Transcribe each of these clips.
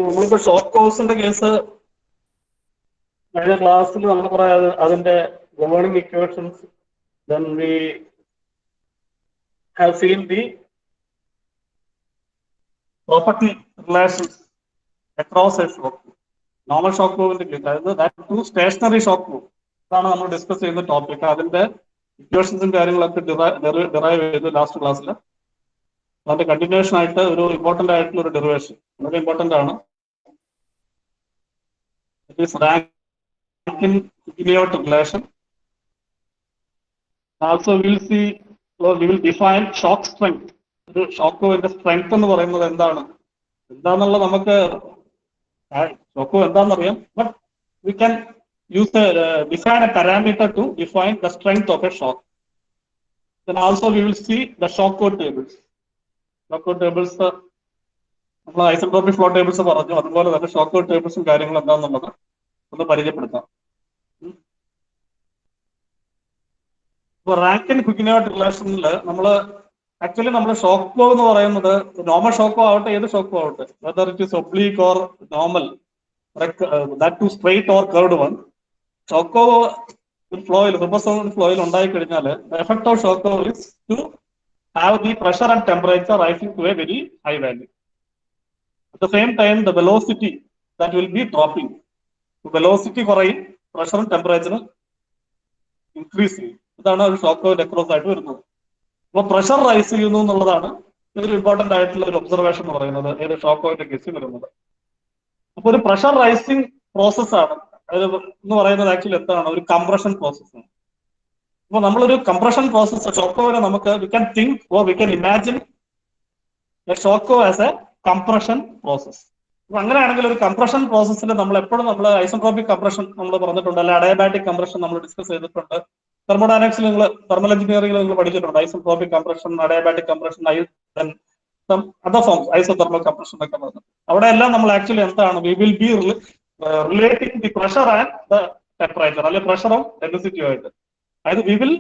നമ്മളിപ്പോ ഷോക്ക് കോഴ്സിന്റെ കേസ് കഴിഞ്ഞ ക്ലാസ്സിൽ നമ്മൾ പറയാതെ അതിന്റെ governing equations, then we have seen the property relations across a shock. Normal shock മൂവിന്റെ കേസ്, അതായത് that two stationary shock move, അതാണ് നമ്മൾ ഡിസ്കസ് ചെയ്യുന്ന ടോപ്പിക്. അതിന്റെ ഇക്വേഷൻസും കാര്യങ്ങളൊക്കെ ഡിറൈവ് ചെയ്ത് ലാസ്റ്റ് ക്ലാസ്സിൽ അതിന്റെ കണ്ടിന്യൂഷൻ ആയിട്ട് ഒരു ഇമ്പോർട്ടന്റ് ആയിട്ടുള്ള ഒരു ഡെറിവേഷൻ, വളരെ ഇമ്പോർട്ടന്റ് ആണ്. It is Rankine-Higginot relation. Also we will see, or we will define shock strength. ഒരു ഷോക്ക് മൂവിന്റെ സ്ട്രെങ്ത് എന്ന് പറയുന്നത് എന്താണെന്നുള്ളത് നമുക്ക് ഷോക്ക് മൂവ് എന്താണെന്നറിയാം, but we can use define a parameter to define the strength of a shock. Then also we will see the shock code tables. Shock code tables നമ്മൾ isotropic flow tables പറഞ്ഞു, അതുപോലെ തന്നെ shock code ടേബിൾസും കാര്യങ്ങളും എന്താണെന്നുള്ളത് ഒന്ന് പരിചയപ്പെടുത്താം. ഇപ്പൊ റാങ്കിൻ-ഹുഗിനോട്ട് റിലേഷനിൽ ആക്ച്വലി നമ്മൾ ഷോക്ക് ഫ്ലോ എന്ന് പറയുന്നത് നോർമൽ ഷോക്കോ ആവട്ടെ, ഏത് ഷോക്കോ ആവട്ടെ, whether it is oblique or normal, that two straight or curved one, ഷോക്കോ ഫ്ലോയിൽ, റിവേഴ്സ് ഫ്ലോയിൽ ഉണ്ടായി കഴിഞ്ഞാൽ the effect of shock is to have the pressure and temperature rising to a very high value. At the same time, the velocity that will be dropping. Velocity കുറയും, പ്രഷറും ടെമ്പറേച്ചറും increase ചെയ്യും. ഇതാണ് ഒരു ഷോക്ക് വേവ് അക്രോസ് ആയിട്ട് വരുന്നത്. അപ്പോൾ pressure rice ചെയ്യുന്നു എന്നുള്ളതാണ് ഒരു ഇമ്പോർട്ടന്റ് ആയിട്ടുള്ള ഒരു ഒബ്സർവേഷൻ എന്ന് പറയുന്നത് ഏത് ഷോക്ക് വേവിന്റെ കേസിൽ വരുന്നത്. അപ്പൊ ഒരു പ്രഷർ റൈസിങ് പ്രോസസ് ആണ് എന്ന് പറയുന്നത് ആക്ച്വലി എന്താണ്, ഒരു കംപ്രഷൻ പ്രോസസ് ആണ്. അപ്പൊ നമ്മളൊരു കംപ്രഷൻ പ്രോസസ് ഷോക്ക് വേവിനെ നമുക്ക് we can think or we can imagine shock wave as A compression process. അപ്പൊ അങ്ങനെയാണെങ്കിൽ ഒരു കംപ്രഷൻ പ്രോസസ്സിൽ നമ്മൾ എപ്പോഴും ഐസോട്രോപിക് കംപ്രഷൻ നമ്മൾ പറഞ്ഞിട്ടുണ്ട്, അല്ലെ അഡയബാറ്റിക് കംപ്രഷൻ നമ്മൾ ഡിസ്കസ് ചെയ്തിട്ടുണ്ട്. തെർമോഡൈനാമിക്സിൽ നിങ്ങൾ തെർമൽ എഞ്ചിനീയറിംഗിൽ നിങ്ങൾ പഠിച്ചിട്ടുണ്ട് isotropic compression, adiabatic compression, other forms isothermal compression ഒക്കെ പറഞ്ഞു. അവിടെ എല്ലാം നമ്മൾ ആക്ച്വലി എന്താണ്, we will be relating the pressure and the temperature, അല്ലെ പ്രഷറും ഡെൻസിറ്റിയും ആയിട്ട്. അതായത് we will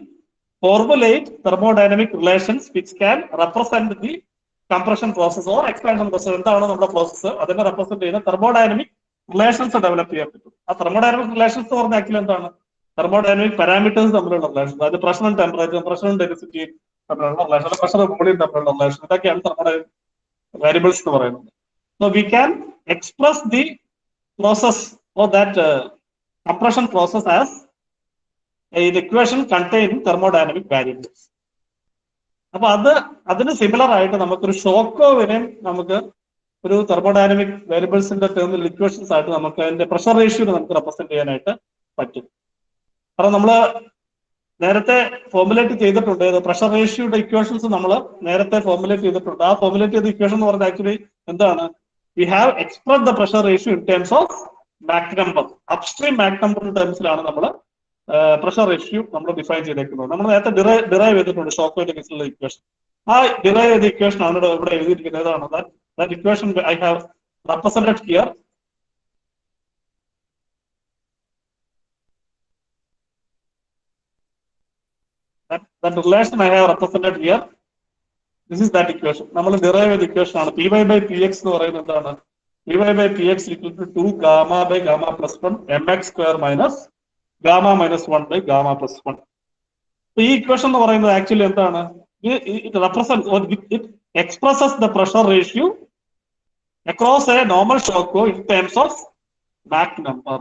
formulate thermodynamic relations which can represent the compression process or expansion process. എന്താണ് നമ്മുടെ പ്രോസസ്, അതിനെ റെപ്രസെന്റ് ചെയ്യുന്ന തെർമോഡൈനാമിക് റിലേഷൻസ് ഡെവലപ്പ് ചെയ്യാൻ പറ്റും. ആ തെർമോഡൈനാമിക് റിലേഷൻസ് എന്ന് പറഞ്ഞാൽ ആക്ച്വലി എന്താണ്, തെർമോഡൈനാമിക് പാരാമീറ്റേഴ്സ് തമ്മിലുള്ള റിലേഷൻ, അതായത് പ്രഷറും ടെമ്പറേച്ചറും, പ്രഷറും ഡെൻസിറ്റിയും തമ്മിലുള്ള റിലേഷൻ, പ്രഷർ വോളിയം തമ്മിലുള്ള റിലേഷൻ, ഇതൊക്കെയാണ് തെർമോഡൈനാമിക് വേരിയബിൾസ് എന്ന് പറയുന്നത്. So we can express the process or that compression process as an equation containing thermodynamic variables. അപ്പൊ അതിന് സിമിലർ ആയിട്ട് നമുക്കൊരു ഷോക്ക് വേവിനെ നമുക്ക് ഒരു തെർമോഡൈനാമിക് വേരിയബിൾസിന്റെ ടേമിൽ ഇക്വേഷൻസ് ആയിട്ട് നമുക്ക് അതിന്റെ പ്രഷർ റേഷ്യോ നമുക്ക് റെപ്രസെന്റ് ചെയ്യാനായിട്ട് പറ്റും. കാരണം നമ്മൾ നേരത്തെ ഫോർമുലേറ്റ് ചെയ്തിട്ടുണ്ട്, പ്രഷർ റേഷ്യോയുടെ ഇക്വേഷൻസ് നമ്മൾ നേരത്തെ ഫോർമുലേറ്റ് ചെയ്തിട്ടുണ്ട്. ആ ഫോർമുലേറ്റ് ചെയ്ത ഇക്വേഷൻ എന്ന് പറഞ്ഞാൽ ആക്ച്വലി എന്താണ്, we have express the pressure ratio in terms of Mach number, upstream Mach number ടേംസിലാണ് നമ്മൾ പ്രഷർ റേഷ്യോ നമ്മൾ ഡിഫൈൻ ചെയ്തേക്കുന്നത്. നമ്മൾ നേരത്തെ ഡിറൈവ് ചെയ്തിട്ടുണ്ട് ഷോക്ക് വേവിന്റെ കേസിലുള്ള ഇക്വേഷൻ. ആ ഡിറൈവ് ചെയ്ത ഇക്വേഷൻ ആണ് ഇവിടെ എഴുതിയിരിക്കുന്നത്. ഏതാണ് that equation I have represented here. That relation I have represented here, this is that equation. നമ്മൾ ഡിറൈവ് ചെയ്ത ഇക്വേഷൻ ആണ്. Py by Px എന്ന് പറയുന്നത് എന്താണ്, Py by Px equal to 2 gamma by gamma plus 1 mx square minus gamma minus 1 by gamma plus 1. ഈ equation എന്ന് പറയുന്നത് actually എന്താണ്, it represents or it expresses the pressure ratio across a normal shock wave in terms of Mach number.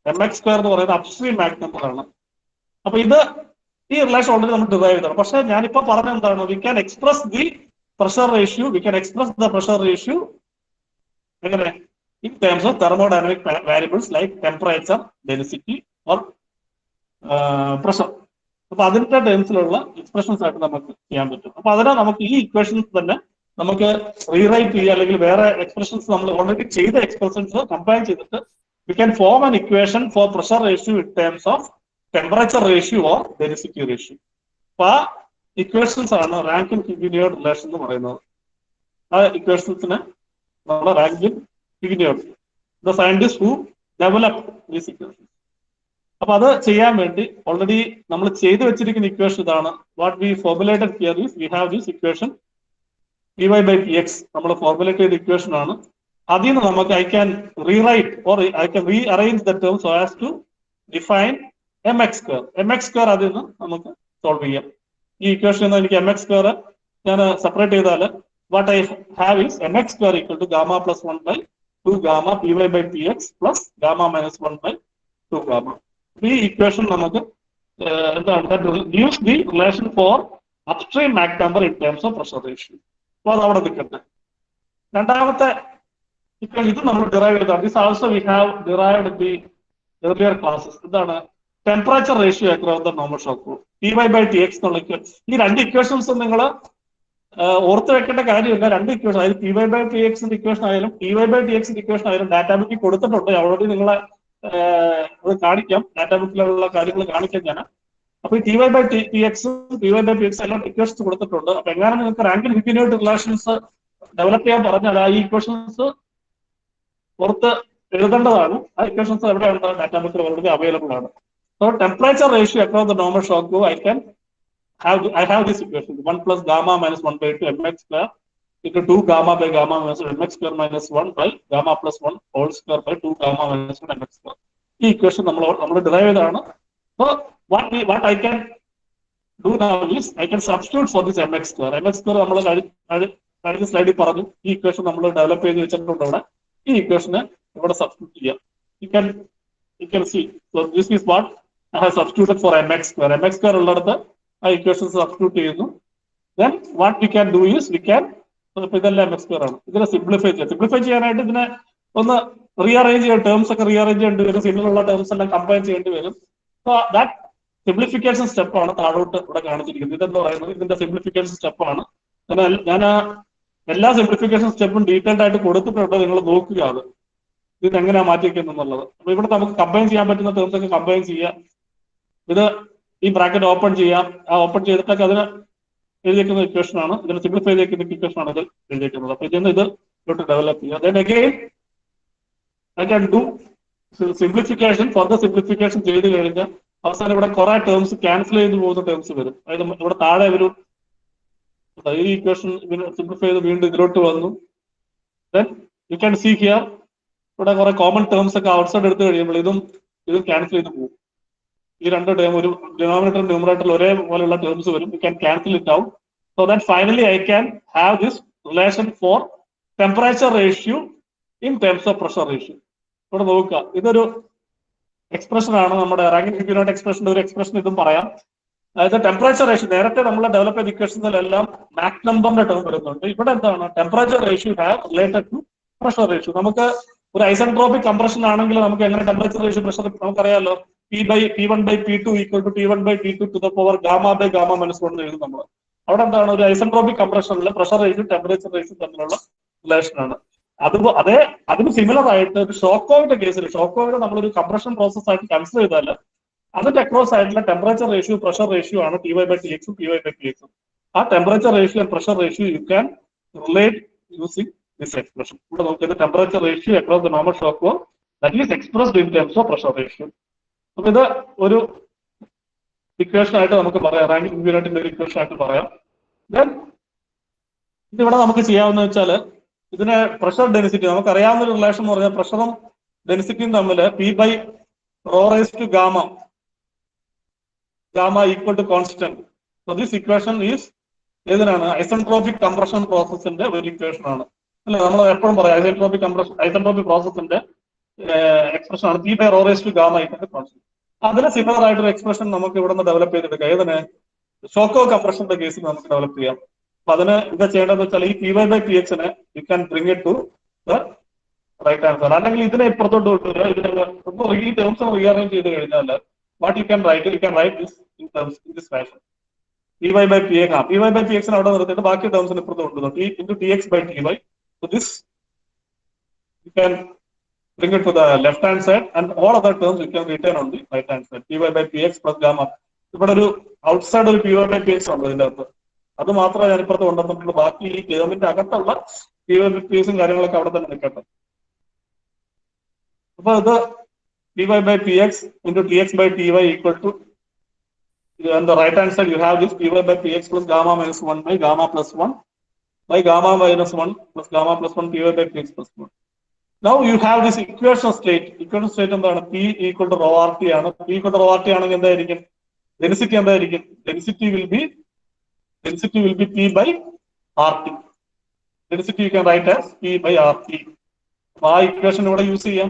mx square എന്ന് പറയുന്നത് upstream Mach number ആണ്. അപ്പൊ ഈ relation already നമ്മൾ ഡിറൈവ് ചെയ്തതാണ്. പക്ഷെ ഞാനിപ്പോ പറഞ്ഞ എന്താണ്, we can express the pressure ratio, we can express the pressure ratio എങ്ങനെ, in terms of thermodynamic variables like temperature, density or pressure. അപ്പൊ അതിന്റെ ടേംസിലുള്ള എക്സ്പ്രഷൻസ് ആയിട്ട് നമുക്ക് ചെയ്യാൻ പറ്റും. അപ്പൊ അതിനെ നമുക്ക് ഈ ഇക്വേഷൻസ് തന്നെ നമുക്ക് റീറൈറ്റ് ചെയ്യുക, അല്ലെങ്കിൽ വേറെ എക്സ്പ്രഷൻസ് നമ്മൾ ഓൾറെഡി ചെയ്ത എക്സ്പ്രഷൻസ് കമ്പയർ ചെയ്തിട്ട് we can form an equation for pressure ratio in terms of temperature ratio or density ratio. അപ്പൊ ആ ഇക്വേഷൻസ് ആണ് റാങ്കിൻ-ഹുഗിനോട്ട് റിലേഷൻ എന്ന് പറയുന്നത്. ആ ഇക്വേഷൻസിന് നമ്മൾ Rankine Hugoniot, the scientist who develop these equations. അപ്പൊ അത് ചെയ്യാൻ വേണ്ടി ഓൾറെഡി നമ്മൾ ചെയ്തു വെച്ചിരിക്കുന്ന ഇക്വേഷൻ ഇതാണ്. What we formulated here is we have this equation Py by Px, നമ്മൾ ഫോർമുലേറ്റ് ചെയ്ത ഇക്വേഷൻ ആണ്. അതിൽ നിന്ന് നമുക്ക് I can rewrite or I can rearrange the term so as to define mx square. mx square അതിൽ നിന്ന് നമുക്ക് solve ചെയ്യാം. ഈ ഇക്വേഷൻ എനിക്ക് mx square ഞാൻ സെപ്പറേറ്റ് ചെയ്താൽ what I have is mx square equal to gamma plus 1 by 2 gamma py by px plus gamma minus 1 by 2 gamma. ഈ equation നമുക്ക് എന്താണ് gives the relation for upstream Mach number in terms of pressure ratio. അപ്പോൾ അത് അവിടെ നിൽക്കട്ടെ. രണ്ടാമത്തെ ഇത് നമ്മൾ ഡിറൈവ് ചെയ്താണ്. This also we have derived the earlier classes. എന്താണ് temperature ratio across the normal shock T Y by T X എന്നുള്ള ഈ രണ്ട് ഇക്വേഷൻസ് നിങ്ങൾ ഓർത്ത് വെക്കേണ്ട കാര്യമില്ല. രണ്ട് ഇക്വേഷൻ അതായത് ടി വൈ ബൈ ടി എക്സിന്റെ ഇക്വേഷൻ ആയാലും ടി വൈ ബൈ ടി എക്സിന്റെ ഇക്വേഷൻ ആയാലും ഡാറ്റാ ബുക്കിൽ കൊടുത്തിട്ടുണ്ട്. ഓൾറെഡി നിങ്ങളെ അത് കാണിക്കാം, ഡാറ്റാ ബുക്കിലുള്ള കാര്യങ്ങൾ കാണിക്കാം ഞാൻ. അപ്പൊ ഈ ടി വൈ ബൈ ടി എക്സും T Y by T X എല്ലാം ഇക്വേഷൻസ് കൊടുത്തിട്ടുണ്ട്. അപ്പൊ എങ്ങനെ നിങ്ങൾക്ക് റാങ്കിൻ ഹിബിനോട്ട് റിലേഷൻസ് ഡെവലപ്പ് ചെയ്യാൻ പറഞ്ഞാൽ ആ ഈ ഇക്വേഷൻസ് പുറത്ത് എഴുതേണ്ടതാണ്. ആ ഇക്വേഷൻസ് എവിടെയാണ് ഡാറ്റാ ബുക്കിൽ ഓൾറെഡി അവൈലബിൾ ആണ്. So temperature ratio across the normal shock I have this equation 1 plus gamma minus 1 by 2 mx square equal to 2 gamma by gamma minus mx square minus 1 by gamma plus 1 whole square by 2 gamma minus 1 mx square. ഈ equation നമ്മൾ derive ചെയ്തതാണ്. So what I can do now is I can substitute for this mx square. mx square നമ്മൾ കഴിഞ്ഞ സ്ലൈഡിൽ പറഞ്ഞു. ഈ equation നമ്മൾ develop ചെയ്ത് വെച്ചിട്ടുണ്ട് അവിടെ. ഈ ഇക്വേഷനെ ഇവിടെ സബ്സ്റ്റിറ്റ്യൂട്ട് ചെയ്യാം. You can see. So this is what I have substituted for mx square. mx square ഉള്ളിടത്ത് ആ ഇക്വേഷൻസ് സബ്സ്റ്റിറ്റ്യൂട്ട് ചെയ്യുന്നു. Then what we can do is ഇതെല്ലാം mx square ആണ്. ഇതിനെ സിംപ്ലിഫൈ ചെയ്യാനായിട്ട് ഇതിനെ ഒന്ന് റീഅറേഞ്ച് ചെയ്യാൻ, ടേംസ് ഒക്കെ റീഅറേഞ്ച് ചെയ്യേണ്ടി വരും. സിമിലുള്ള ടേംസ് എല്ലാം കമ്പൈൻ ചെയ്യേണ്ടി വരും. സോ ദാറ്റ് സിംപ്ലിഫിക്കേഷൻ സ്റ്റെപ്പാണ് താഴോട്ട് ഇവിടെ കാണിച്ചിരിക്കുന്നത്. ഇതെന്ന് പറയുന്നത് ഇതിന്റെ സിംപ്ലിഫിക്കേഷൻ സ്റ്റെപ്പാണ്. ഞാൻ എല്ലാ സിംപ്ലിഫിക്കേഷൻ സ്റ്റെപ്പും ഡീറ്റെയിൽഡ് ആയിട്ട് കൊടുത്തിട്ടുണ്ട്. നിങ്ങൾ നോക്കുക അത് ഇത് എങ്ങനെയാ മാറ്റിവെക്കുന്നുള്ളത്. അപ്പൊ ഇവിടെ നമുക്ക് കമ്പൈൻ ചെയ്യാൻ പറ്റുന്ന ടേംസ് ഒക്കെ കമ്പൈൻ ചെയ്യാം. ഇത് ഈ ബ്രാക്കറ്റ് ഓപ്പൺ ചെയ്യാം. ആ ഓപ്പൺ ചെയ്തിട്ടൊക്കെ അതിന് എഴുതിയിരിക്കുന്ന ഇക്വേഷൻ ആണ്. ഇതിന് സിംപ്ലിഫൈ ചെയ്തിരിക്കുന്ന ഇക്വേഷൻ ആണ് ഇതിൽ എഴുതിയിരിക്കുന്നത്. അപ്പൊ ഇതിന് ഇതിലോട്ട് ഡെവലപ്പ് ചെയ്യാം. Then again I can do simplification. Further simplification ചെയ്ത് കഴിഞ്ഞാൽ അവസാനം ഇവിടെ കുറെ ടേംസ് ക്യാൻസൽ ചെയ്ത് പോകുന്ന ടേംസ് വരും. അതായത് ഇവിടെ താഴെ ഒരു ഈ ഇക്വേഷൻ സിംപ്ലിഫൈ ചെയ്ത് വീണ്ടും ഇതിലോട്ട് വന്നു. Then you can see here ഇവിടെ കുറെ കോമൺ ടേംസ് ഒക്കെ ഔട്ട്സൈഡ് എടുത്തു കഴിയുമ്പോൾ ഇതും ക്യാൻസൽ ചെയ്ത് പോകും. ഈ രണ്ട് ടേം ഒരു ഡിനോമിനേറ്റർ ന്യൂമറേറ്ററിൽ ഒരേപോലെയുള്ള ടേംസ് വരും. You can cancel it out. So that finally I can have this relation four temperature ratio in terms of pressure ratio. ഇവിടെ നോക്കുക, ഇതൊരു എക്സ്പ്രഷൻ ആണ്. നമ്മുടെ റാങ്കിൻ ഹിബിനോട്ട് എക്സ്പ്രഷന്റെ ഒരു എക്സ്പ്രഷൻ ഇതും പറയാം. അതായത് ടെമ്പറേച്ചർ റേഷ്യോ നേരത്തെ നമ്മൾ ഡെവലപ്പ് ചെയ്ത ഇക്വേഷൻസിലെല്ലാം മാക് നമ്പറിന്റെ ടേം വരുന്നുണ്ട്. ഇവിടെ എന്താണ് temperature ratio have related to pressure ratio. നമുക്ക് ഒരു ഐസെൻട്രോപിക് കംപ്രഷൻ ആണെങ്കിൽ നമുക്ക് എങ്ങനെ ടെമ്പറേച്ചർ റേഷ്യോ പ്രഷർ നമുക്കറിയാമല്ലോ. P1 by P2 equal to T1 by T2 to the power gamma by gamma minus 1 എഴുതും നമ്മൾ. അവിടെ എന്താണ് ഒരു ഐസെൻട്രോപിക് കംപ്രഷനിൽ പ്രഷർ റേഷ്യോ ടെമ്പറേച്ചർ റേഷ്യോ തമ്മിലുള്ള റിലേഷൻ ആണ്. അതിന് സിമിലർ ആയിട്ട് ഒരു ഷോക്കോവിന്റെ കേസിൽ ഷോക്കോവിനെ നമ്മളൊരു കംപ്രഷൻ പ്രോസസ് ആയിട്ട് കൺസിഡർ ചെയ്താൽ അതിന്റെ അക്രോസ് ആയിട്ടുള്ള ടെമ്പറേച്ചർ റേഷ്യോ പ്രഷർ റേഷ്യോ ആണ് ടി വൈ ബൈ ടി എക്സും പി വൈ ബൈ പി എക്സും. ആ temperature ratio and pressure ratio you can relate using this expression. ഇവിടെ നോക്കിയത് temperature ratio across the normal shock wave that is expressed in terms of pressure ratio. അപ്പൊ ഇത് ഒരു equation ആയിട്ട് നമുക്ക് പറയാം, റാങ്കിൻ ഹിബിനോട്ടിന്റെ ഒരു ഇക്വേഷൻ ആയിട്ട് പറയാം. ദെൻ ഇതിവിടെ നമുക്ക് ചെയ്യാവുന്ന വെച്ചാല് ഇതിനെ പ്രഷർ ഡെൻസിറ്റി നമുക്കറിയാവുന്ന ഒരു റിലേഷൻ എന്ന് പറഞ്ഞാൽ പ്രഷറും ഡെൻസിറ്റിയും തമ്മിൽ P by rho raise to gamma equal to constant. So this equation is ഏതിനാണ് ഐസെൻട്രോപിക് കംപ്രഷൻ പ്രോസസ്സിന്റെ ഒരു ഇക്വേഷൻ ആണ് അല്ലെ. നമ്മൾ എപ്പോഴും പറയാം ഐസെൻട്രോപിക് പ്രോസസ്സിന്റെ എക്സ്പ്രഷൻ ആണ് P by rho raise to gamma equal to constant. അതിന് സിമിലർ ആയിട്ടൊരു എക്സ്പ്രഷൻ നമുക്ക് ഇവിടെ നിന്ന് ഡെവലപ്പ് ചെയ്തെടുക്കാം. ഏതിന് ഷോക്കോ കംപ്രഷന്റെ കേസിൽ നമുക്ക് ഡെവലപ്പ് ചെയ്യാം. അപ്പൊ അതിന് ഇത് ചെയ്യേണ്ടതെന്ന് വെച്ചാൽ ഈ പി വൈ ബൈ പി എക്സിനെ you can bring it to the right answer. അല്ലെങ്കിൽ ഇതിനെ ഇപ്പുറത്തോട്ട് കൊണ്ടുവരിക. ഇതിനെ ഈ ടേംസ് റീഅറേഞ്ച് ചെയ്ത് കഴിഞ്ഞാൽ what you can write this in this fashion. P Y by P X P Y by P എക്സിനെ അവിടെ നിർത്തിയിട്ട് ബാക്കി ടേംസിന് ഇപ്പുറത്ത് കൊണ്ടുവന്നു T into T X by T Y. So this you can bring it to the left hand side and all other terms you can retain on the right hand side. Py by px plus gamma. ഇവിടെ ഒരു outside ഒരു py by px ഉണ്ട് ഇതിന്റെ അകത്ത്. അത് മാത്രമേ ഞാൻ ഇപ്പുറത്ത് കൊണ്ടുവന്നിട്ടുള്ളൂ. ബാക്കി ഈ ടേമിന്റെ അകത്തുള്ള py by pxും കാര്യങ്ങളൊക്കെ അവിടെ തന്നെ നിൽക്കട്ടെ. അപ്പൊ ഇത് py by px into tx by ty equal to on the right hand side you have this py by px plus gamma minus 1 by gamma plus 1 by gamma minus 1 plus gamma plus 1 py by px plus 1. Now you have this equation state. Equation state എന്താണ്? P equal to rho RT ആണ്. P equal to rho RT ആണെങ്കിൽ എന്തായിരിക്കും? Density എന്തായിരിക്കും? Density will be P by RT. Density you can write as P by RT. ആ equation ഇവിടെ use ചെയ്യാം.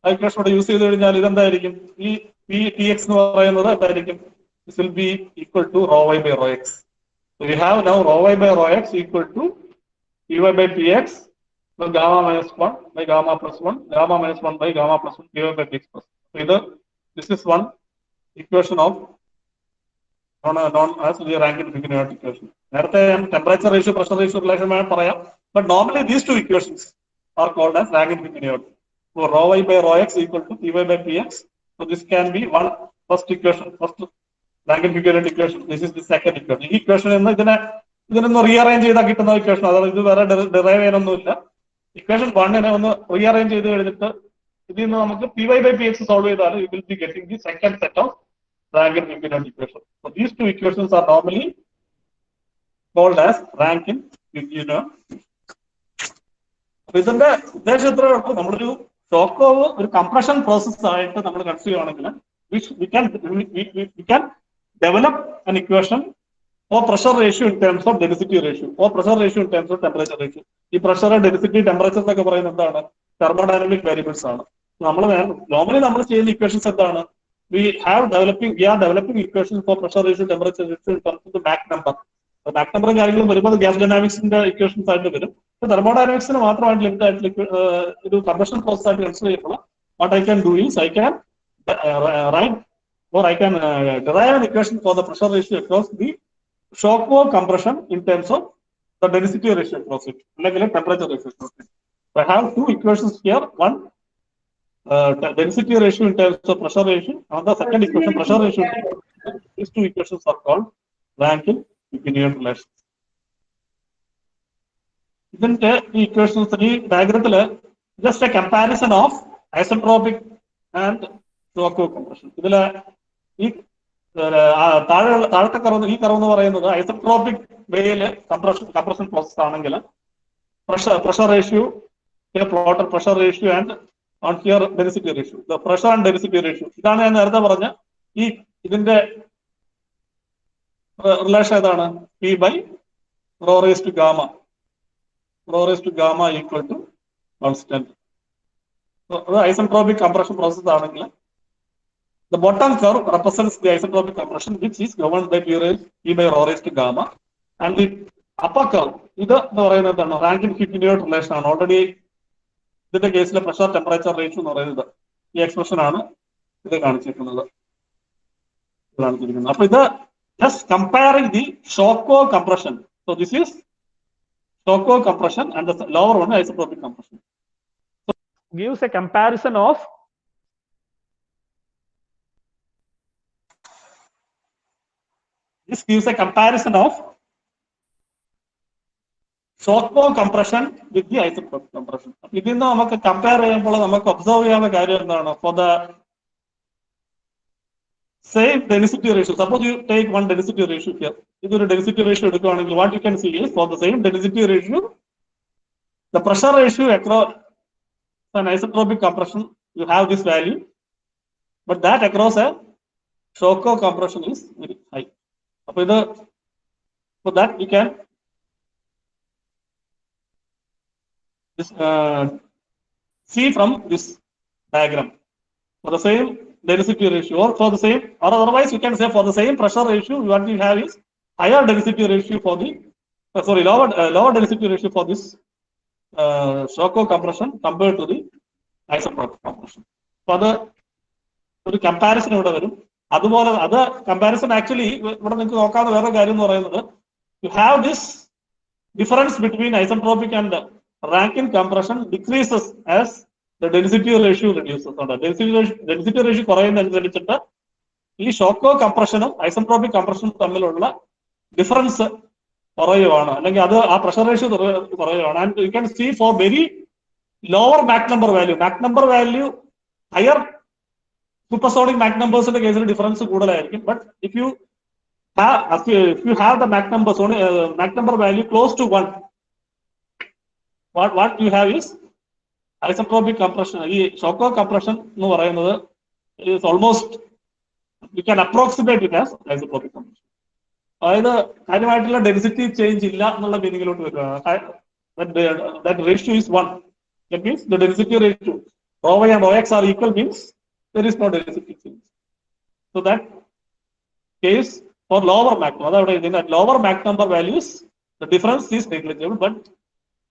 ആ equation ഇവിടെ യൂസ് ചെയ്ത് കഴിഞ്ഞാൽ ഇതെന്തായിരിക്കും? ഈ P Tx എന്ന് പറയുന്നത് എന്തായിരിക്കും? This will be equal to rho y by rho x. So we have now rho y by rho x equal to Py by Px, so gamma minus 1 by gamma plus 1, gamma minus 1 by gamma plus 1, Py by Px plus 1. So this is one equation of known as the Rankine-Piccinini equation. നേരത്തെ temperature ratio, pressure ratio relation പറയാം, but normally these two equations are called as Rankine-Piccinini. So rho y by rho x equal to Py by Px. So this can be one first equation, first Rankine-Piccinini equation. This is the second equation. ഈ equation എന്ന് ഇതിനൊന്ന് rearrange ചെയ്താൽ കിട്ടുന്ന equation, അതായത് ഇത് വേറെ derive ചെയ്യാനൊന്നുമില്ല. Equation 1 ഒന്ന് rearrange ചെയ്ത് കഴിഞ്ഞിട്ട് ഇതിൽ നിന്ന് നമുക്ക് Py by Px സോൾവ് ചെയ്താൽ you will be getting the second set of Rankine-Piccinini equation. So these two equations are normally called as Rankine-Piccinini. അപ്പൊ ഇതിന്റെ ഉദ്ദേശം എത്രയാണ്? നമ്മളൊരു ഷോക്ക് ഓവ് ഒരു കംപ്രഷൻ പ്രോസസ് ആയിട്ട് നമ്മൾ കൺസിഡർ ചെയ്യുകയാണെങ്കിൽ we can develop an equation or pressure ratio in terms of density ratio, or pressure ratio in terms of temperature ratio. ഈ പ്രഷർ, ഡെൻസിറ്റി, ടെമ്പറേച്ചർ എന്നൊക്കെ പറയുന്നത് എന്താണ്? തെർമോഡൈനാമിക് വേരിയബിൾസ് ആണ്. നോർമലി നമ്മൾ ചെയ്യുന്ന ഇക്വേഷൻസ് എന്താണ്? we are developing equations for pressure ratio, temperature ratio in terms of the Mach number. Mach number കാര്യങ്ങളും വരുമ്പോൾ ഗ്യാസ് ഡൈനാമിക്സിന്റെ ഇക്വേഷൻസ് ആയിട്ട് വരും. തെർമോഡൈനാമിക്സിന് മാത്രമായിട്ട് ലിമിറ്റ് ആയിട്ട് ഒരു കംപ്രഷൻ പ്രോസസ് ആയിട്ട് കൺസിഡർ ചെയ്യുമ്പോൾ what I can do is I can write or I can derive an equation for the pressure ratio across the Shockwave compression in terms of the density ratio across it, like temperature ratio across it. So I have two equations here. One, density ratio in terms of pressure ratio, and the second equation, pressure ratio. These two equations are called Rankine-Piccinini relations. Then the equations 3 diagram just a comparison of isentropic and Shockwave compression. താഴത്തെ curve, ഈ curve എന്ന് പറയുന്നത് isotropic വേയിൽ compression process ആണെങ്കിൽ pressure ratio, here plotted pressure ratio and on here density ratio. The pressure and density ratio. ഇതാണ് ഞാൻ നേരത്തെ പറഞ്ഞ ഇതിന്റെ റിലേഷൻ ഏതാണ്? P by rho raised to gamma. Rho raised to gamma equal to constant. അത് isotropic compression process ആണെങ്കിൽ the bottom curve represents the isentropic compression, which is governed by P by rho raised to gamma, and the upper curve ഇത് എന്ന് പറയുന്നത് Rankine-Piccinini relation ആണ്. Already ഇതിന്റെ കേസിലെ pressure temperature ratio എന്ന് പറയുന്നത് ഈ എക്സ്പ്രഷൻ ആണ് ഇത് കാണിച്ചിരിക്കുന്നത്. അപ്പൊ ഇത് just comparing the Shockwave compression. So this is Shockwave compression and the lower one isentropic compression. So gives a comparison of this gives a comparison of Shockwave compression with the isentropic compression. ഇതിൽ നിന്ന് നമുക്ക് compare ചെയ്യുമ്പോൾ നമുക്ക് observe ചെയ്യാവുന്ന കാര്യം എന്താണ്? For the same density ratio, suppose you take one density ratio here. ഇതൊരു density ratio എടുക്കുകയാണെങ്കിൽ what you can see is for the same density ratio, the pressure ratio across an isentropic compression you have this value, but that across a Shockwave compression is very high. അപ്പൊ ഇത് for that we can see from this diagram for the same density ratio, or for the same, or otherwise you can say for the same pressure ratio what we have is higher density ratio for the lower density ratio for this Shockwave compression compared to the isentropic compression. So the comparison ഇവിടെ വരും. അതുപോലെ അത് comparison actually ഇവിടെ നിങ്ങൾക്ക് നോക്കാവുന്ന വേറെ കാര്യം എന്ന് പറയുന്നത് you have this difference between isentropic and Rankine compression decreases as the density ratio reduces. Density ratio കുറയുന്നതനുസരിച്ചിട്ട് ഈ Shockwave കംപ്രഷനും ഐസെൻട്രോപിക് കംപ്രഷനും തമ്മിലുള്ള ഡിഫറൻസ് കുറയുവാണ്, അല്ലെങ്കിൽ അത് ആ പ്രഷർ റേഷ്യോ കുറയുവാണ്. And you can see for very lower Mach number value higher supersonic Mach നമ്പേഴ്സിന്റെ കേസിൽ difference കൂടുതലായിരിക്കും. But if you have the Mach number value close to 1, what you have is isentropic compression. ഈ shock compression എന്ന് പറയുന്നത് is almost you can approximate it as isentropic compression. അതായത് കാര്യമായിട്ടുള്ള density change ഇല്ല എന്നുള്ള മീനിങ്ങിലോട്ട് വരിക. That ratio is 1. That means the density ratio rho y and rho x are equal means there is no density change. So that case for lower Mach number, that lower Mach number values, the difference is negligible, but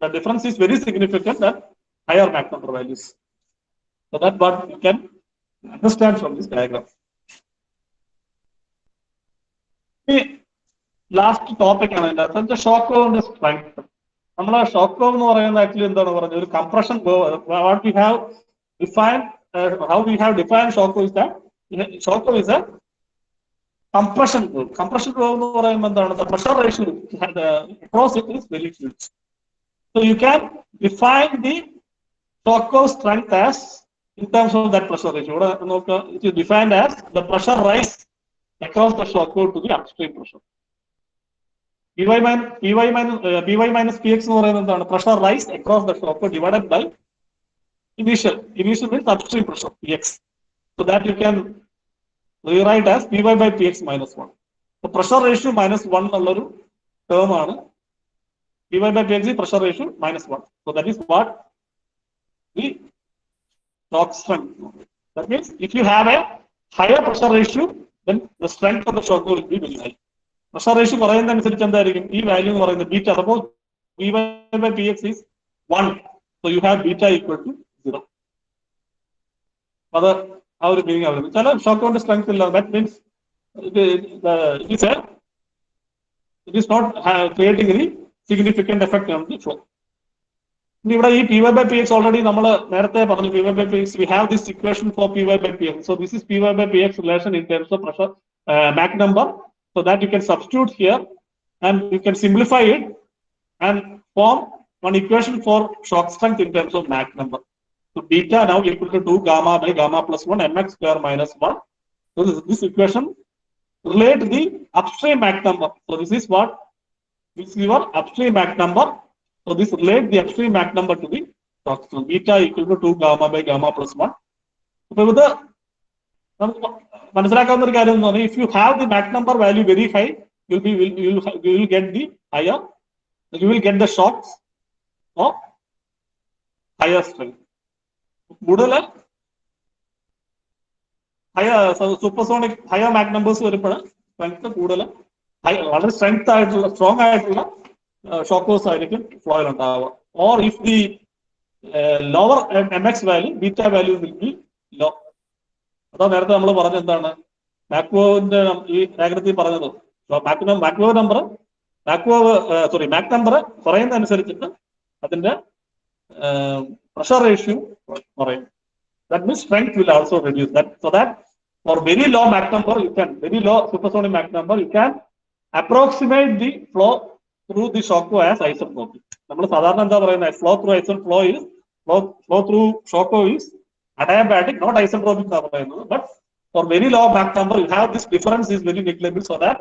the difference is very significant at higher Mach number values. So that's what you can understand from this diagram. The last topic is the shock curve strength. നമ്മളെ shock curve എന്ന് പറയുന്നത് actually എന്താണ് പറഞ്ഞത്, ഒരു compression curve. What we have defined, how we have defined shock curve is that shock curve is a compression curve. Compression curve എന്ന് പറയുമ്പോൾ എന്താണ്, the pressure ratio across it is very huge. So you can define the shock curve strength as in terms of that pressure ratio. ഇവിടെ നോക്കുക, it is defined as the pressure rise across the shock curve to the upstream pressure. Py minus Px എന്ന് പറയുന്നത് എന്താണ്, pressure rise across the shock curve divided by initial means upstream pressure Px. So that you can rewrite as Py by Px minus 1. So pressure ratio minus 1 എന്നുള്ളൊരു term ആണ്. Py by Px is pressure ratio minus 1. So that is what the shock strength. That means if you have a higher pressure ratio, then the strength of the shock will be very high. Pressure ratio പറയുന്നതനുസരിച്ച് എന്തായിരിക്കും, ഈ value എന്ന് പറയുന്നത് beta. Suppose Py by Px is 1, so you have beta equal to 0. അത് ആ ഒരു meaning ആവുന്നത്. ചില ഷോക്ക് കൊണ്ട് സ്ട്രെങ്ത് ഇല്ല. That means it is not creating any significant effect on the flow. ഇവിടെ ഈ Py by Px already നമ്മൾ നേരത്തെ പറഞ്ഞു. Py by Px, we have this equation for Py by Px. So this is Py by Px relation in terms of pressure Mach number. So that you can substitute here and you can simplify it and form one equation for shock strength in terms of Mach number. So beta now equal to 2 gamma by gamma plus 1 mx square minus 1. So this equation relate the upstream Mach number. So this is what? This is your upstream Mach number. So this relate the upstream Mach number to the shock strength. Beta equal to 2 gamma by gamma plus 1. So with the മനസ്സിലാക്കാവുന്ന ഒരു കാര്യം എന്ന് പറഞ്ഞാൽ, if you have the Mach number value very high, you will get the higher, you will get the shocks of higher strength. കൂടുതൽ supersonic higher Mach numbers വരുമ്പോൾ strength കൂടുതൽ വളരെ strong ആയിട്ടുള്ള ഷോക്കേഴ്സ് ആയിരിക്കും ഫ്ലോയിൽ ഉണ്ടാവുക. Or if the lower mx value, beta value will be low. അതാ നേരത്തെ നമ്മൾ പറഞ്ഞത് എന്താണ്, മാക്വേവിന്റെ ഈ ഡയഗ്രത്തിൽ പറഞ്ഞത്, Mach number കുറയുന്ന അനുസരിച്ചിട്ട് അതിന്റെ pressure ratio കുറയും. That means strength will also reduce. So that for very low Mach number, very low supersonic Mach number, you can approximate the flow through the shock wave as isentropic. നമ്മൾ സാധാരണ എന്താ പറയുന്നത്, flow through shock wave is adiabatic, not isentropic എന്നാ പറയുന്നത്. But for very low Mach number, you have this difference is very negligible. So that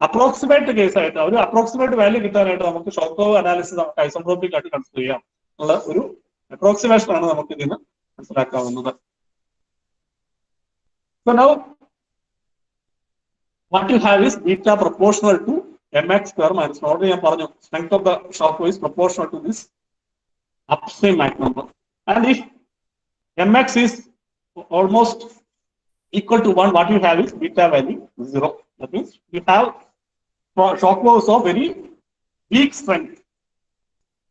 approximate case ആയിട്ട് ഒരു approximate value കിട്ടാനായിട്ട് നമുക്ക് ഷോക്ക് വേവ് അനാലിസിസ് നമുക്ക് ഐസെൻട്രോപിക് ആയിട്ട് consider ചെയ്യാം ഉള്ള ഒരു അപ്രോക്സിമേഷൻ ആണ് നമുക്ക് ഇതിന് മനസ്സിലാക്കാവുന്നത്. So now what you have is beta proportional to mx square minus 1. ഞാൻ പറഞ്ഞു strength of the shock wave is proportional to this upstream Mach number. And if mx is almost equal to 1, what you have is beta value 0. That means you have shock waves of very weak strength.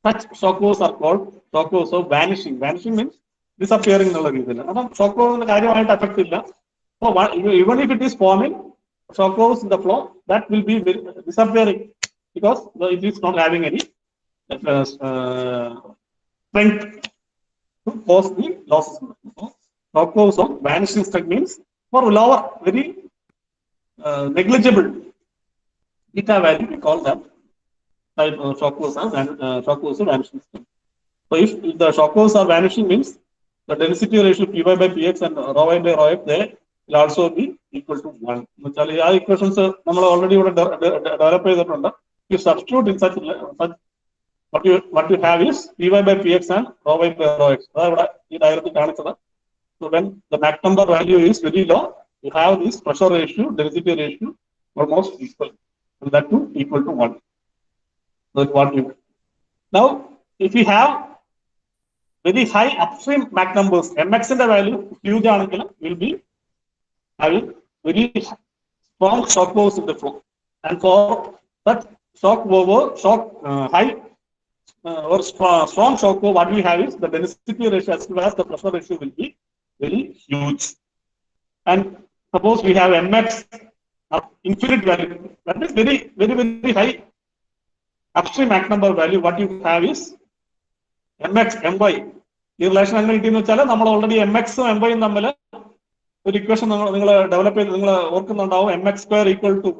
Such shock waves are called shock waves of vanishing. Vanishing means disappearing എന്നുള്ള രീതിയിൽ. അപ്പം shock വേവിന്റെ കാര്യമായിട്ട് effect ഇല്ല. So even if it is forming shock waves in the flow, that will be disappearing because it is not having any strength to cause the losses. Shock waves of vanishing strength means for lower, very negligible beta value, we call that type of shock waves are vanishing strength. So if the shock waves are vanishing means the density ratio Py by Px and rho y by rho f, they will also be equal to 1. ആ equations നമ്മൾ already ഇവിടെ develop ചെയ്തിട്ടുണ്ട്. You substitute in such what you have is Py by Px and rho y by rho x. അതാ ഇവിടെ ഈ ഡയഗ്രത്തിൽ കാണിച്ചത്. So when the Mach number value is very low, you have this pressure ratio, density ratio almost equal, and that too equal to 1. That's what you. Now, if you have very high upstream Mach numbers, mx in the value huge angle will be having very strong shock waves in the flow, and for that high or strong shock wave, what we have is the density ratio as well as the pressure ratio will be very huge. And suppose we have mx of infinite value, that is very high upstream Mach number value. What you have is mx my. ഈ relation എങ്ങനെ കിട്ടിയെന്ന് വെച്ചാൽ നമ്മൾ already mx ഉം my തമ്മിൽ ഒരു equation നിങ്ങൾ develop ചെയ്ത് നിങ്ങൾ ഓർക്കുന്നുണ്ടാവും. mx square equal to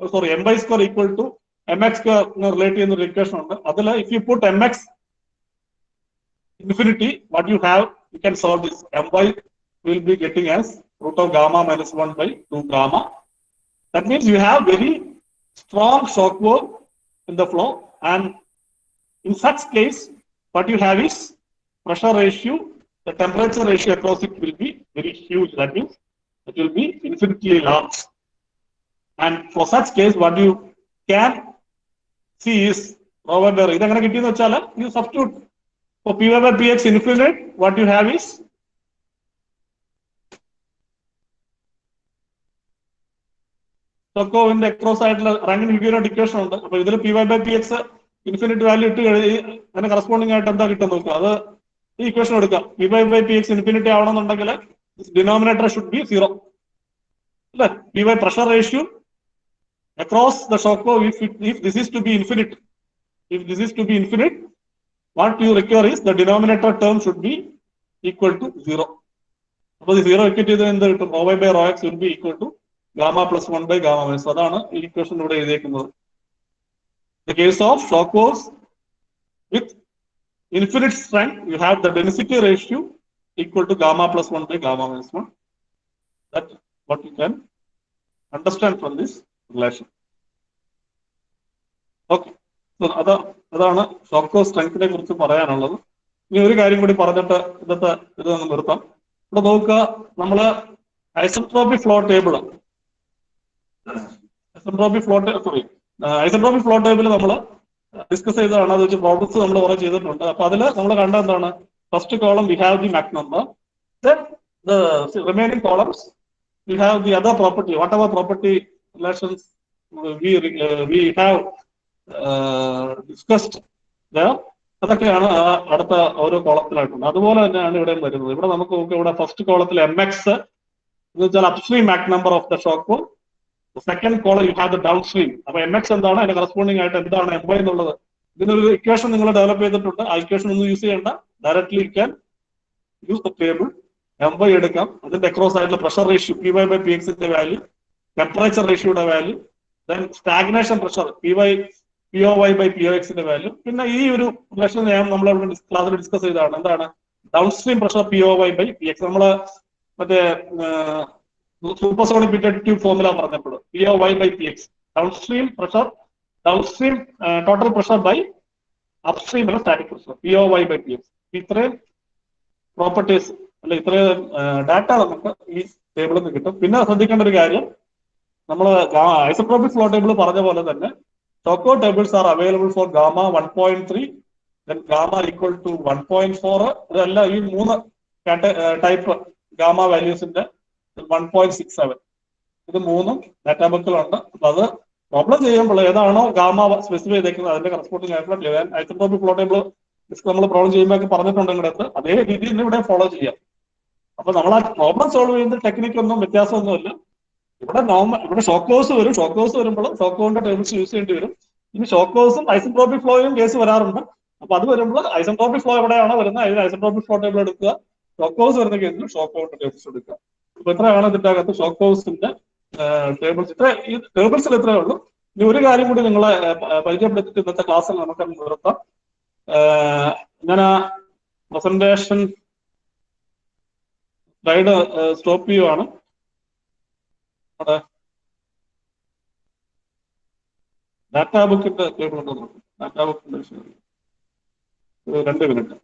my square equal to mx square relate ചെയ്യുന്ന ഒരു ഇക്വേഷൻ ഉണ്ട്. അതിൽ if you put mx infinity, what you have, you can solve this. My will be getting as root of gamma minus 1 by 2 gamma. That means you have very strong shock wave in the flow, and in such case, what you have is pressure ratio, the temperature ratio across it will be very huge. That means it will be infinitely large. And for such case, what you can see is over there. You substitute for Py by Px infinite, what you have is സ്റ്റോക്കോവിന്റെ across ആയിട്ടുള്ള Rankine Hugoniot equation ഉണ്ട്. അപ്പൊ ഇതിൽ Py by Px infinite value ഇട്ട് അതിന് corresponding ആയിട്ട് എന്താ കിട്ടും നോക്കുക. അത് ഈ ഇക്വേഷൻ എടുക്കാം. Py by Px ഇൻഫിനിറ്റി ആവണമെന്നുണ്ടെങ്കിൽ ഡിനോമിനേറ്റർ ഷുഡ് ബി 0 അല്ലെ. Py pressure ratio across the shock wave, if this is to be infinite, what you require is the denominator term should be equal to 0. അപ്പോൾ 0 equate ചെയ്ത് എന്ത് കിട്ടും? Rho y by rho x will be equal to gamma plus 1 by gamma minus. അതാണ് ഈ equation ഇവിടെ എഴുതിയിരിക്കുന്നത്. The case of shock waves with infinite strength, you have the density ratio equal to gamma plus 1 by gamma minus 1. That's what you can understand from this relation. Okay. So അതാണ് shock wave സ്ട്രെങ്തിനെ കുറിച്ച് പറയാനുള്ളത്. ഇനി ഒരു കാര്യം കൂടി പറഞ്ഞിട്ട് ഇത് നിർത്താം. ഇവിടെ നോക്കുക, നമ്മള് ഐസെൻട്രോപിക് ഫ്ലോ ടേബിൾ നമ്മൾ ഡിസ്കസ് ചെയ്തതാണ്. അത് വെച്ച് പ്രോബ്ലംസ് നമ്മൾ കുറെ ചെയ്തിട്ടുണ്ട്. അപ്പൊ അതിൽ നമ്മൾ കണ്ട എന്താണ്? First column we have the Mach number, then the remaining columns we have the other property, whatever property relations we have discussed there. അതൊക്കെയാണ് അടുത്ത ഓരോ കോളത്തിലായിട്ടുണ്ട്. അതുപോലെ തന്നെയാണ് ഇവിടെ വരുന്നത്. ഇവിടെ നമുക്ക് നോക്കാം, ഇവിടെ ഫസ്റ്റ് കോളത്തിൽ mx എന്ന് വെച്ചാൽ upstream Mach number of the shock. Second column you have the Dawn stream. അപ്പൊ mx എന്താണ്, അതിന്റെ കറസ്പോണ്ടിങ് ആയിട്ട് എന്താണ് my എന്നുള്ളത്. ഇതിനൊരു ഇക്വേഷൻ നിങ്ങൾ ഡെവലപ്പ് ചെയ്തിട്ടുണ്ട്. ആ ഇക്വേഷൻ ഒന്നും യൂസ് ചെയ്യേണ്ട, directly you can use the table. my എടുക്കാം, അതിന്റെ അക്രോസ് ആയിട്ടുള്ള pressure ratio Py by Px ന്റെ വാല്യൂ, ടെമ്പറേച്ചർ റേഷ്യോയുടെ value, then stagnation pressure POY by POX ന്റെ വാല്യൂ. പിന്നെ ഈ ഒരു റിലേഷൻ നമ്മൾ ക്ലാസ്സിൽ ഡിസ്കസ് ചെയ്തതാണ്. എന്താണ് downstream pressure POY by PX. നമ്മള് മറ്റേ സൂപ്പർസോണിക് പിറ്റഡ് ട്യൂബ് ഫോർമുല പറഞ്ഞപ്പോൾ POY by PX, downstream total pressure by upstream static pressure POY by PX. ഇത്രയും പ്രോപ്പർട്ടീസ് അല്ല, ഇത്രയും ഡാറ്റ നമുക്ക് ഈ ടേബിളിൽ നിന്ന് കിട്ടും. പിന്നെ ശ്രദ്ധിക്കേണ്ട ഒരു കാര്യം, നമ്മൾ ഐസോട്രോപിക് ഫ്ലോ ടേബിൾ പറഞ്ഞ പോലെ തന്നെ Choco tables are available for gamma 1.3, then gamma equal to 1.4. ഇതല്ല ഈ മൂന്ന് ടൈപ്പ് ഗാമ വാല്യൂസിന്റെ 1.67. ഇത് മൂന്നും ഡാറ്റാ ബുക്കിലുണ്ട്. അപ്പൊ അത് പ്രോബ്ലം ചെയ്യുമ്പോൾ ഏതാണോ ഗാമ സ്പെസിഫൈ ചെയ്തേക്കുന്നത് അതിന്റെ കറസ്പോണ്ടിങ് ആയിട്ടുള്ള ഐസോട്രോപിക് ഫ്ലോ ടേബിൾ നമ്മൾ പ്രോബ്ലം ചെയ്യുമ്പോൾ പറഞ്ഞിട്ടുണ്ട് ഇങ്ങോട്ട്, അതേ രീതിയിൽ തന്നെ ഇവിടെ ഫോളോ ചെയ്യാം. അപ്പൊ നമ്മൾ ആ പ്രോബ്ലം സോൾവ് ചെയ്യുന്ന ടെക്നിക്കൊന്നും വ്യത്യാസമൊന്നുമില്ല. ഇവിടെ ഷോക്ക് വേവ്സ് വരും. ഷോക്ക് വേവ്സ് വരുമ്പോൾ ഷോക്ക് വേവിന്റെ ടേബിൾസ് യൂസ് ചെയ്യേണ്ടി വരും. ഇനി ഷോക്ക് വേവ്സും ഐസെൻട്രോപിക് ഫ്ലോയും കേസ് വരാറുണ്ട്. അപ്പൊ അത് വരുമ്പോൾ ഐസെൻട്രോപിക് ഫ്ലോ എവിടെയാണോ വരുന്നത് അതിന് ഐസെൻട്രോപിക് ഫ്ലോ ടേബിൾ എടുക്കുക. ഷോക്ക് വേവ്സ് വരുന്ന കേസിൽ ഷോക്ക് വേവിന്റെ ടേബിൾസ് എടുക്കുക. അപ്പൊ ഇത്രയാണ് ഇതിന്റെ അകത്ത് ഷോക്ക് വേവ്സിന്റെ ടേബിൾസ്. ഈ ടേബിൾസിൽ ഇത്രയേ ഉള്ളൂ. ഇനി ഒരു കാര്യം കൂടി നിങ്ങളെ പരിചയപ്പെടുത്തിയിട്ട് ഇന്നത്തെ ക്ലാസ്സിൽ നമുക്ക് നിർത്താം. ഞാൻ ആ പ്രസന്റേഷൻ സ്ലൈഡ് സ്റ്റോപ്പ് ചെയ്യുവാണ്. അവിടെ ഡാറ്റാ ബുക്കിന്റെ ടേബിൾ ഉണ്ടോ? ഡാറ്റാ ബുക്കിന്റെ വിഷയം 2 minute.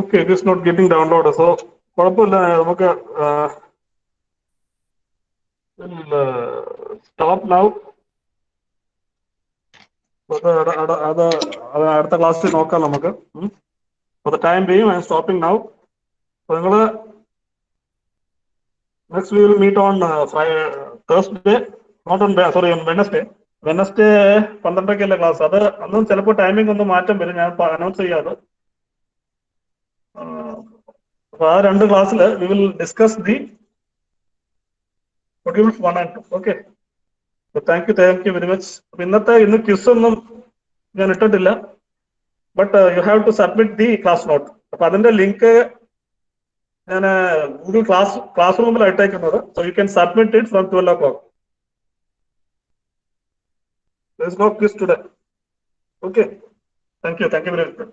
Okay, it is not getting download. So കുഴപ്പമില്ല, നമുക്ക് സ്റ്റോപ്പ് നൗ. അത് അടുത്ത ക്ലാസ്സിൽ നോക്കാം നമുക്ക്. For the time being I'm stopping now. നിങ്ങൾ next we will meet on Thursday, not on sorry on Wednesday. Wednesday 12:30 class. അത് അന്നും ചിലപ്പോൾ ടൈമിംഗ് ഒന്ന് മാറ്റം വരും, ഞാൻ അനൗൺസ് ചെയ്യാതെ. അപ്പൊ ആ 2 ക്ലാസ്സിൽ we will discuss the modules 1 and 2. Okay, thank you very much. അപ്പൊ ഇന്ന് ക്വിസ് ഒന്നും ഞാൻ ഇട്ടിട്ടില്ല, but you have to submit the class note. അപ്പൊ അതിന്റെ ലിങ്ക് ഞാൻ ഗൂഗിൾ ക്ലാസ് റൂമിലാണ് ഇട്ടേക്കുന്നത്. So you can submit it from 12 o'clock. There is no quiz today. Okay, thank you very much.